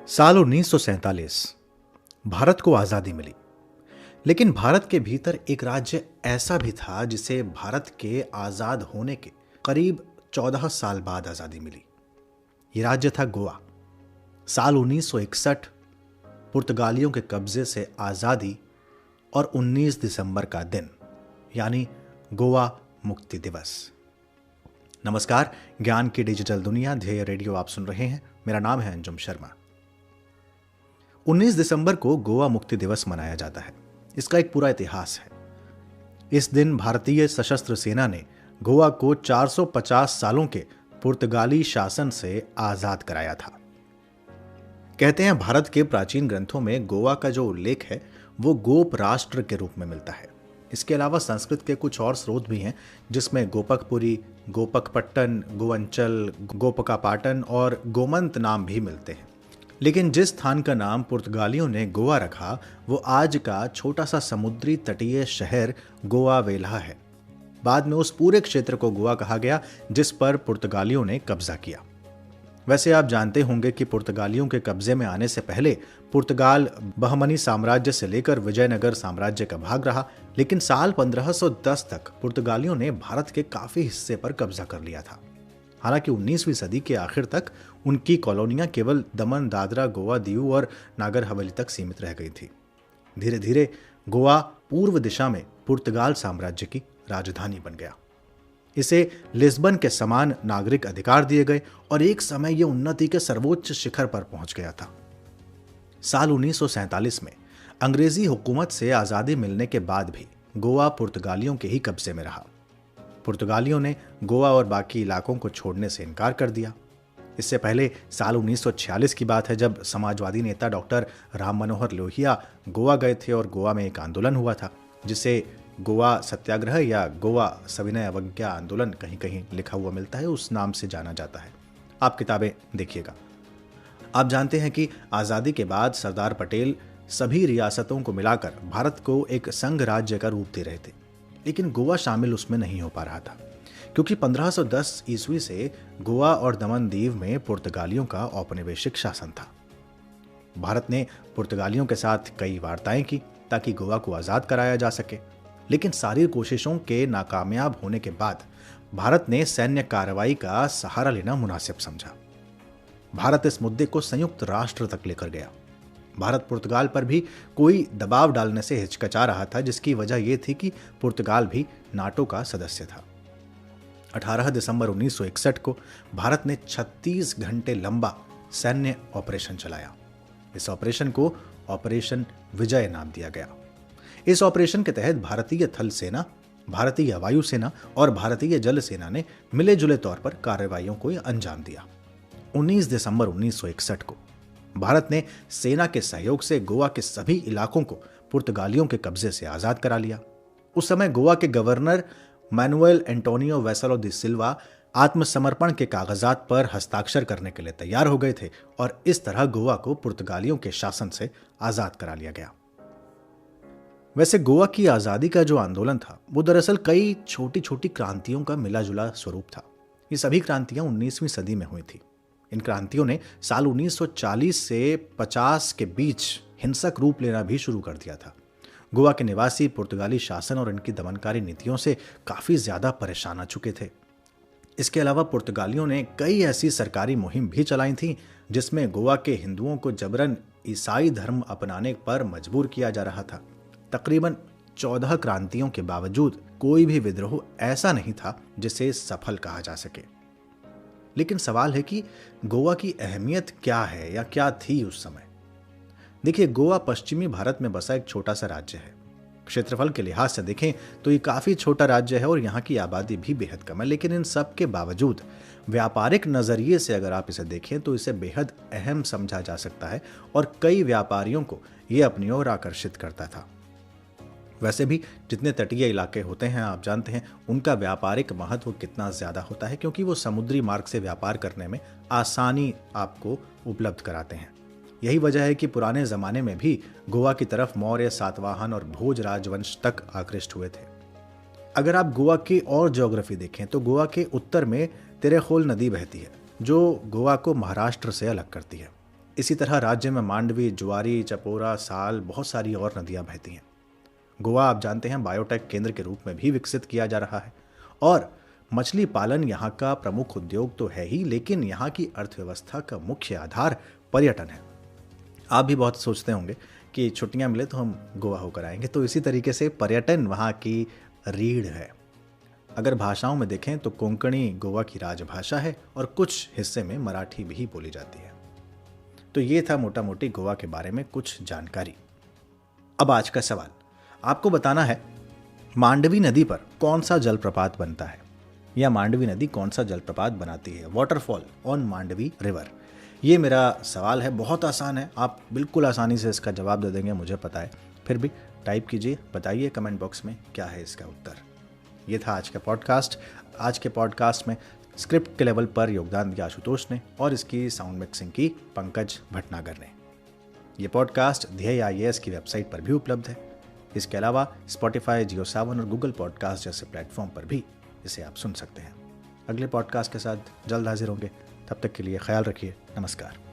साल 1947 भारत को आजादी मिली। लेकिन भारत के भीतर एक राज्य ऐसा भी था जिसे भारत के आजाद होने के करीब 14 साल बाद आजादी मिली। यह राज्य था गोवा। साल 1961 पुर्तगालियों के कब्जे से आजादी और 19 दिसंबर का दिन यानी गोवा मुक्ति दिवस। नमस्कार, ज्ञान की डिजिटल दुनिया ध्येय रेडियो आप सुन रहे हैं। मेरा नाम है अंजुम शर्मा। 19 दिसंबर को गोवा मुक्ति दिवस मनाया जाता है। इसका एक पूरा इतिहास है। इस दिन भारतीय सशस्त्र सेना ने गोवा को 450 सालों के पुर्तगाली शासन से आजाद कराया था। कहते हैं भारत के प्राचीन ग्रंथों में गोवा का जो उल्लेख है वो गोप राष्ट्र के रूप में मिलता है। इसके अलावा संस्कृत के कुछ और स्रोत भी हैं जिसमें गोपकपुरी, गोपकपट्टन, गोवंचल, गोपकापाटन और गोमंत नाम भी मिलते हैं। लेकिन जिस स्थान का नाम पुर्तगालियों ने गोवा रखा वो आज का छोटा सा समुद्री तटीय शहर गोवा वेल्हा है। बाद में उस पूरे क्षेत्र को गोवा कहा गया जिस पर पुर्तगालियों ने कब्जा किया। वैसे आप जानते होंगे कि पुर्तगालियों के कब्जे में आने से पहले पुर्तगाल बहमनी साम्राज्य से लेकर विजयनगर साम्राज्य का भाग रहा, लेकिन साल 1510 तक पुर्तगालियों ने भारत के काफी हिस्से पर कब्जा कर लिया था। हालांकि 19वीं सदी के आखिर तक उनकी कॉलोनियां केवल दमन, दादरा, गोवा, दीव और नागर हवेली तक सीमित रह गई थी। धीरे धीरे गोवा पूर्व दिशा में पुर्तगाल साम्राज्य की राजधानी बन गया। इसे लिस्बन के समान नागरिक अधिकार दिए गए और एक समय यह उन्नति के सर्वोच्च शिखर पर पहुंच गया था। साल 1947 में अंग्रेजी हुकूमत से आजादी मिलने के बाद भी गोवा पुर्तगालियों के ही कब्जे में रहा। पुर्तगालियों ने गोवा और बाकी इलाकों को छोड़ने से इनकार कर दिया। इससे पहले साल 1946 की बात है जब समाजवादी नेता डॉक्टर राम मनोहर लोहिया गोवा गए थे और गोवा में एक आंदोलन हुआ था जिसे गोवा सत्याग्रह या गोवा सविनय अवज्ञा आंदोलन कहीं कहीं लिखा हुआ मिलता है, उस नाम से जाना जाता है। आप किताबें देखिएगा। आप जानते हैं कि आज़ादी के बाद सरदार पटेल सभी रियासतों को मिलाकर भारत को एक संघ राज्य का रूप दे रहे थे, लेकिन गोवा शामिल उसमें नहीं हो पा रहा था क्योंकि 1510 ईस्वी से गोवा और दमन दीव में पुर्तगालियों का औपनिवेशिक शासन था। भारत ने पुर्तगालियों के साथ कई वार्ताएं की ताकि गोवा को आजाद कराया जा सके, लेकिन सारी कोशिशों के नाकामयाब होने के बाद भारत ने सैन्य कार्रवाई का सहारा लेना मुनासिब समझा। भारत इस मुद्दे को संयुक्त राष्ट्र तक लेकर गया। भारत पुर्तगाल पर भी कोई दबाव डालने से हिचकिचा रहा था, जिसकी वजह यह थी कि पुर्तगाल भी नाटो का सदस्य था। 18 दिसंबर 1961 को भारत ने 36 घंटे लंबा सैन्य ऑपरेशन चलाया। इस ऑपरेशन को ऑपरेशन विजय नाम दिया गया। इस ऑपरेशन के तहत भारतीय थल सेना, भारतीय वायुसेना और भारतीय जल सेना ने मिले जुले तौर पर कार्रवाइयों को अंजाम दिया। 19 दिसंबर 1961 को भारत ने सेना के सहयोग से गोवा के सभी इलाकों को पुर्तगालियों के कब्जे से आजाद करा लिया। उस समय गोवा के गवर्नर मैनुएल एंटोनियो वेसलो दी सिल्वा आत्मसमर्पण के कागजात पर हस्ताक्षर करने के लिए तैयार हो गए थे और इस तरह गोवा को पुर्तगालियों के शासन से आजाद करा लिया गया। वैसे गोवा की आजादी का जो आंदोलन था वो दरअसल कई छोटी छोटी क्रांतियों का मिला जुला स्वरूप था। ये सभी क्रांतियां 19वीं सदी में हुई थी। इन क्रांतियों ने साल 1940 से 50 के बीच हिंसक रूप लेना भी शुरू कर दिया था। गोवा के निवासी पुर्तगाली शासन और इनकी दमनकारी नीतियों से काफी ज्यादा परेशान आ चुके थे। इसके अलावा पुर्तगालियों ने कई ऐसी सरकारी मुहिम भी चलाई थी जिसमें गोवा के हिंदुओं को जबरन ईसाई धर्म अपनाने पर मजबूर किया जा रहा था। तकरीबन 14 क्रांतियों के बावजूद कोई भी विद्रोह ऐसा नहीं था जिसे सफल कहा जा सके। लेकिन सवाल है कि गोवा की अहमियत क्या है या क्या थी उस समय। देखिए, गोवा पश्चिमी भारत में बसा एक छोटा सा राज्य है। क्षेत्रफल के लिहाज से देखें तो ये काफी छोटा राज्य है और यहाँ की आबादी भी बेहद कम है, लेकिन इन सब के बावजूद व्यापारिक नजरिए से अगर आप इसे देखें तो इसे बेहद अहम समझा जा सकता है और कई व्यापारियों को यह अपनी ओर आकर्षित करता था। वैसे भी जितने तटीय इलाके होते हैं आप जानते हैं उनका व्यापारिक महत्व कितना ज्यादा होता है, क्योंकि वो समुद्री मार्ग से व्यापार करने में आसानी आपको उपलब्ध कराते हैं। यही वजह है कि पुराने जमाने में भी गोवा की तरफ मौर्य, सातवाहन और भोज राजवंश तक आकृष्ट हुए थे। अगर आप गोवा की और ज्योग्राफी देखें तो गोवा के उत्तर में तेरेखोल नदी बहती है जो गोवा को महाराष्ट्र से अलग करती है। इसी तरह राज्य में मांडवी, ज्वारी, चपोरा, साल, बहुत सारी और नदियां बहती हैं। गोवा आप जानते हैं बायोटेक केंद्र के रूप में भी विकसित किया जा रहा है और मछली पालन यहाँ का प्रमुख उद्योग तो है ही, लेकिन यहाँ की अर्थव्यवस्था का मुख्य आधार पर्यटन है। आप भी बहुत सोचते होंगे कि छुट्टियां मिले तो हम गोवा होकर आएंगे, तो इसी तरीके से पर्यटन वहाँ की रीढ़ है। अगर भाषाओं में देखें तो कोंकणी गोवा की राजभाषा है और कुछ हिस्से में मराठी भी बोली जाती है। तो ये था मोटा मोटी गोवा के बारे में कुछ जानकारी। अब आज का सवाल आपको बताना है, मांडवी नदी पर कौन सा जलप्रपात बनता है, या मांडवी नदी कौन सा जलप्रपात बनाती है, वाटरफॉल ऑन मांडवी रिवर। ये मेरा सवाल है, बहुत आसान है, आप बिल्कुल आसानी से इसका जवाब दे देंगे, मुझे पता है। फिर भी टाइप कीजिए, बताइए कमेंट बॉक्स में क्या है इसका उत्तर। ये था आज का पॉडकास्ट। आज के पॉडकास्ट में स्क्रिप्ट के लेवल पर योगदान दिया आशुतोष ने और इसकी साउंड मिक्सिंग की पंकज भटनागर ने। ये पॉडकास्ट ध्येय IAS की वेबसाइट पर भी उपलब्ध है। इसके अलावा स्पॉटिफाई, जियो सावन और गूगल पॉडकास्ट जैसे प्लेटफॉर्म पर भी इसे आप सुन सकते हैं। अगले पॉडकास्ट के साथ जल्द हाजिर होंगे, तब तक के लिए ख्याल रखिए। नमस्कार।